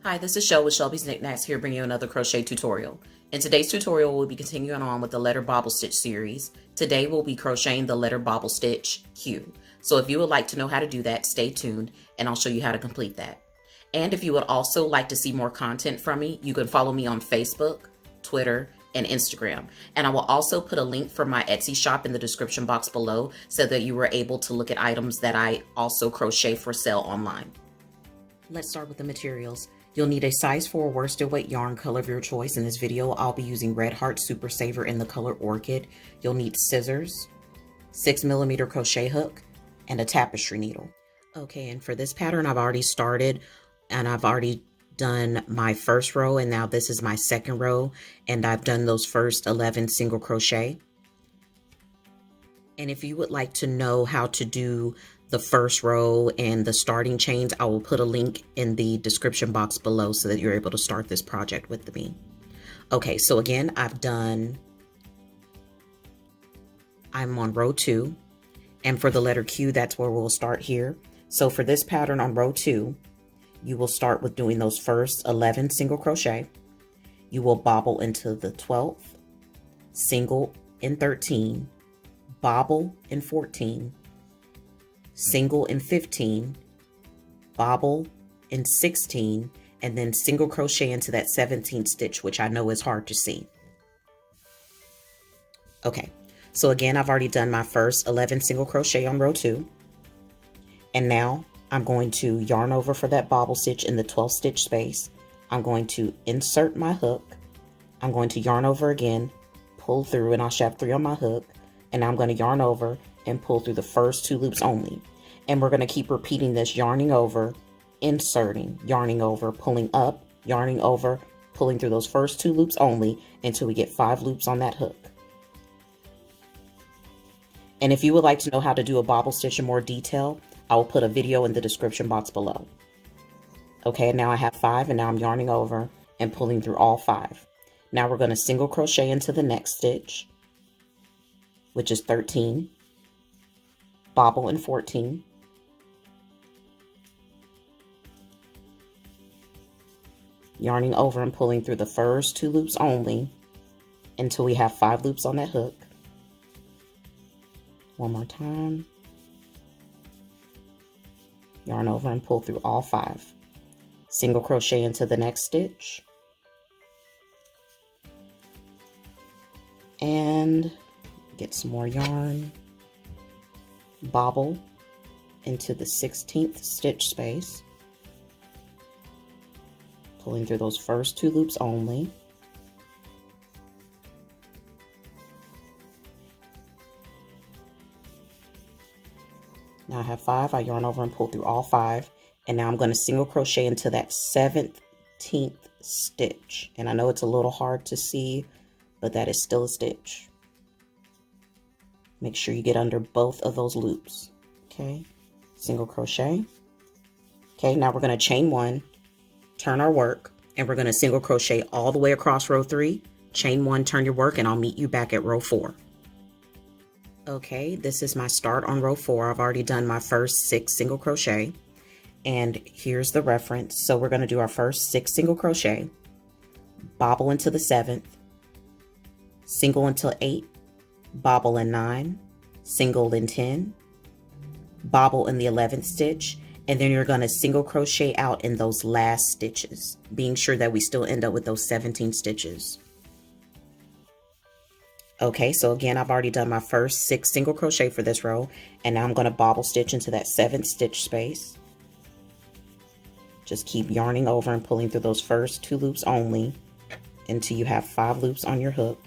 Hi, this is Shell with Shelby's Knickknacks here bringing you another crochet tutorial. In today's tutorial, we'll be continuing on with the letter bobble stitch series. Today we'll be crocheting the letter bobble stitch Q. So if you would like to know how to do that, stay tuned and I'll show you how to complete that. And if you would also like to see more content from me, you can follow me on Facebook, Twitter, and Instagram. And I will also put a link for my Etsy shop in the description box below so that you were able to look at items that I also crochet for sale online. Let's start with the materials. You'll need a size 4 worsted weight yarn color of your choice. In this video, I'll be using Red Heart Super Saver in the color Orchid. You'll need scissors, 6mm crochet hook, and a tapestry needle. Okay, and for this pattern, I've already started and I've already done my first row, and now this is my second row, and I've done those first 11 single crochet. And if you would like to know how to do the first row and the starting chains, I will put a link in the description box below so that you're able to start this project with me. Okay, so again, I'm on row 2, and for the letter Q, that's where we'll start here. So for this pattern on row 2, you will start with doing those first 11 single crochet. You will bobble into the 12th, single in 13, bobble in 14, single in 15, bobble in 16, and then single crochet into that 17th stitch, which I know is hard to see. Okay, so again, I've already done my first 11 single crochet on row 2, and now I'm going to yarn over for that bobble stitch in the 12th stitch space. I'm going to insert my hook, I'm going to yarn over again, pull through, and I should have 3 on my hook, and I'm going to yarn over and pull through the first 2 loops only. And we're going to keep repeating this, yarning over, inserting, yarning over, pulling up, yarning over, pulling through those first 2 loops only until we get 5 loops on that hook. And if you would like to know how to do a bobble stitch in more detail, I will put a video in the description box below. Okay, now I have 5, and now I'm yarning over and pulling through all 5. Now we're going to single crochet into the next stitch, which is 13, bobble in 14, yarning over and pulling through the first 2 loops only until we have 5 loops on that hook. One more time. Yarn over and pull through all 5. Single crochet into the next stitch. And get some more yarn. Bobble into the 16th stitch space. Pulling through those first 2 loops only. Now I have 5, I yarn over and pull through all 5, and now I'm going to single crochet into that 17th stitch. And I know it's a little hard to see, but that is still a stitch. Make sure you get under both of those loops. Okay, single crochet. Okay, now we're going to chain 1, turn our work, and we're going to single crochet all the way across row 3, chain 1, turn your work, and I'll meet you back at row 4. Okay, this is my start on row 4. I've already done my first 6 single crochet, and here's the reference. So we're going to do our first 6 single crochet, bobble into the 7th, single until 8, bobble in 9, single in 10, bobble in the 11th stitch, and then you're going to single crochet out in those last stitches, being sure that we still end up with those 17 stitches. Okay, so again, I've already done my first 6 single crochet for this row, and now I'm going to bobble stitch into that 7th stitch space. Just keep yarning over and pulling through those first 2 loops only until you have 5 loops on your hook.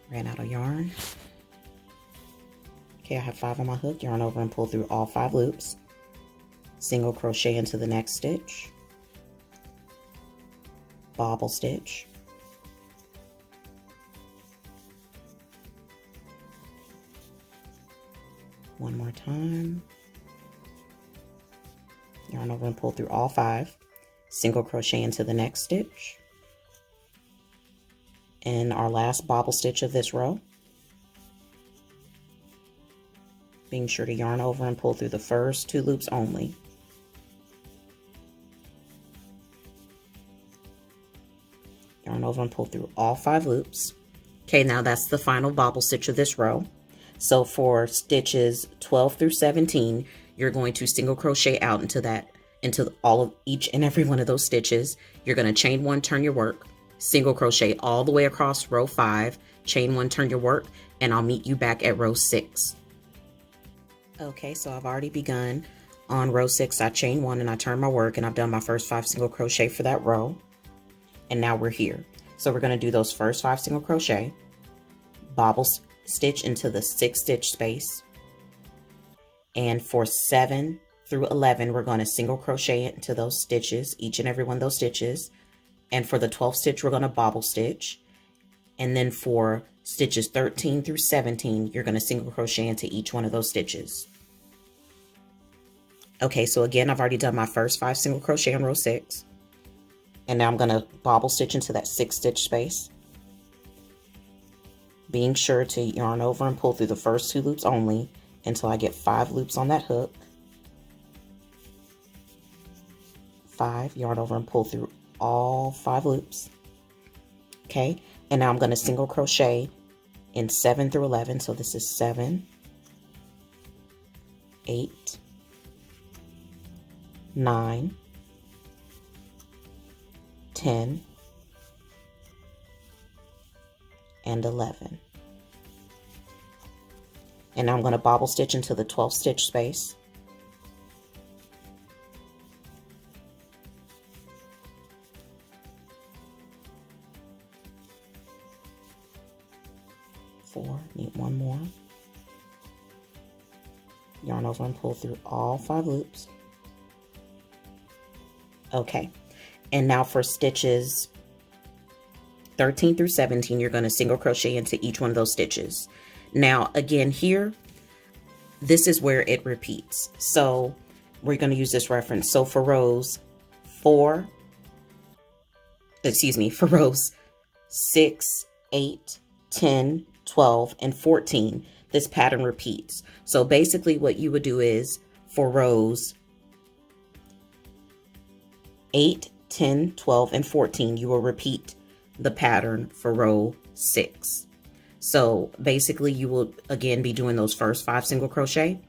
Ran out of yarn. Okay, I have 5 on my hook, yarn over and pull through all 5 loops. Single crochet into the next stitch. Bobble stitch. One more time. Yarn over and pull through all 5. Single crochet into the next stitch. And our last bobble stitch of this row. being sure to yarn over and pull through the first 2 loops only. Yarn over and pull through all 5 loops. Okay, now that's the final bobble stitch of this row. So for stitches 12 through 17, you're going to single crochet out into all of each and every one of those stitches. You're going to chain 1, turn your work, single crochet all the way across row 5, chain 1, turn your work, and I'll meet you back at row 6. Okay, so I've already begun on row 6. I chain 1 and I turn my work, and I've done my first 5 single crochet for that row. And now we're here. So we're going to do those first 5 single crochet, bobble stitch into the 6 stitch space, and for 7 through 11 we're going to single crochet into those stitches, each and every one of those stitches, and for the 12th stitch we're going to bobble stitch, and then for stitches 13 through 17 you're going to single crochet into each one of those stitches. Okay, so again, I've already done my first 5 single crochet on row 6, and now I'm going to bobble stitch into that 6 stitch space, being sure to yarn over and pull through the first 2 loops only until I get 5 loops on that hook. 5, yarn over and pull through all 5 loops. Okay, and now I'm going to single crochet in 7 through 11. So this is 7, 8, 9, 10, and 11. And now I'm going to bobble stitch into the 12th stitch space. Need 1 more. Yarn over and pull through all 5 loops. Okay, and now for stitches 13 through 17, you're going to single crochet into each one of those stitches. Now again here, this is where it repeats. So we're going to use this reference. So for rows 6, 8, 10, 12, and 14, this pattern repeats. So basically what you would do is for rows 8, 10, 12, and 14, you will repeat the pattern for row 6. So basically you will again be doing those first 5 single crochet,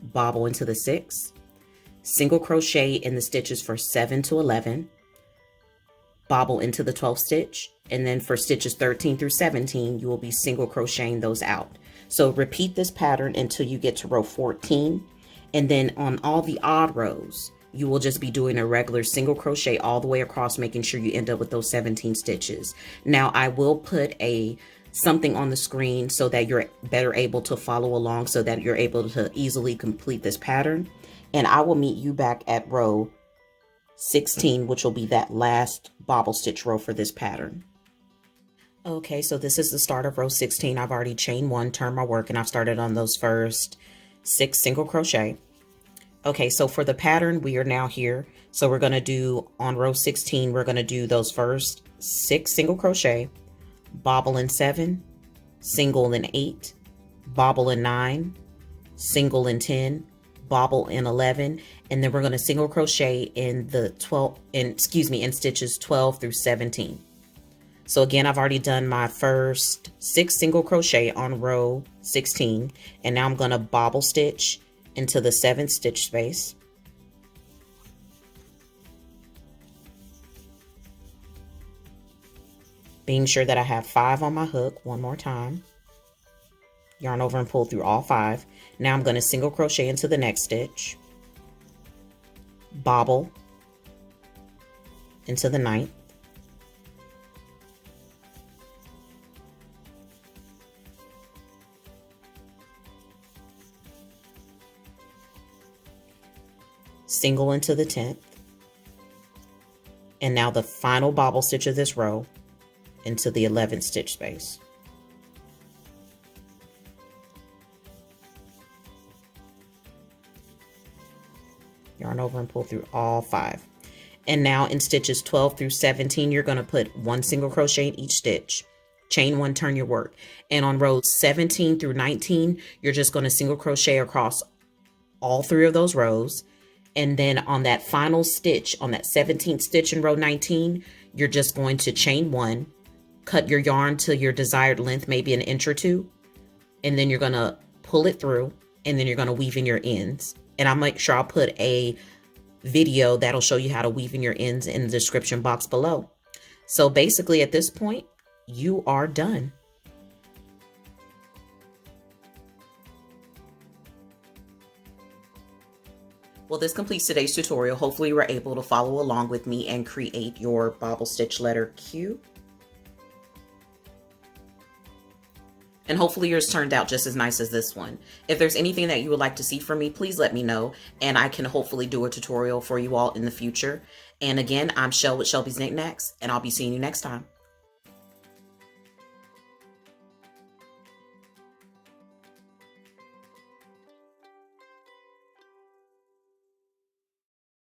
bobble into the 6, single crochet in the stitches for 7 to 11, bobble into the 12th stitch, and then for stitches 13 through 17 you will be single crocheting those out. So repeat this pattern until you get to row 14, and then on all the odd rows you will just be doing a regular single crochet all the way across, making sure you end up with those 17 stitches. Now I will put something on the screen so that you're better able to follow along, so that you're able to easily complete this pattern, and I will meet you back at row 16, which will be that last bobble stitch row for this pattern. Okay, so this is the start of row 16. I've already chained 1, turned my work, and I've started on those first 6 single crochet. Okay, so for the pattern, we are now here. So we're going to do on row 16, we're going to do those first 6 single crochet, bobble in 7, single in 8, bobble in 9, single in 10, bobble in 11, and then we're going to single crochet in the in stitches 12 through 17. So again, I've already done my first 6 single crochet on row 16, and now I'm going to bobble stitch into the 7th stitch space. Being sure that I have 5 on my hook one more time. Yarn over and pull through all 5. Now I'm going to single crochet into the next stitch, bobble into the 9th, single into the 10th, and now the final bobble stitch of this row into the 11th stitch space. Yarn over and pull through all 5. And now in stitches 12 through 17, you're going to put 1 single crochet in each stitch, chain one, turn your work. And on rows 17 through 19, you're just going to single crochet across all 3 of those rows. And then on that final stitch, on that 17th stitch in row 19, you're just going to chain one, cut your yarn to your desired length, maybe an inch or 2. And then you're going to pull it through, and then you're going to weave in your ends. And I'll make sure I'll put a video that'll show you how to weave in your ends in the description box below. So basically at this point, you are done. Well, this completes today's tutorial. Hopefully you were able to follow along with me and create your bobble stitch letter Q. And hopefully yours turned out just as nice as this one. If there's anything that you would like to see from me, please let me know, and I can hopefully do a tutorial for you all in the future. And again, I'm Shell with Shelby's Knickknacks, and I'll be seeing you next time.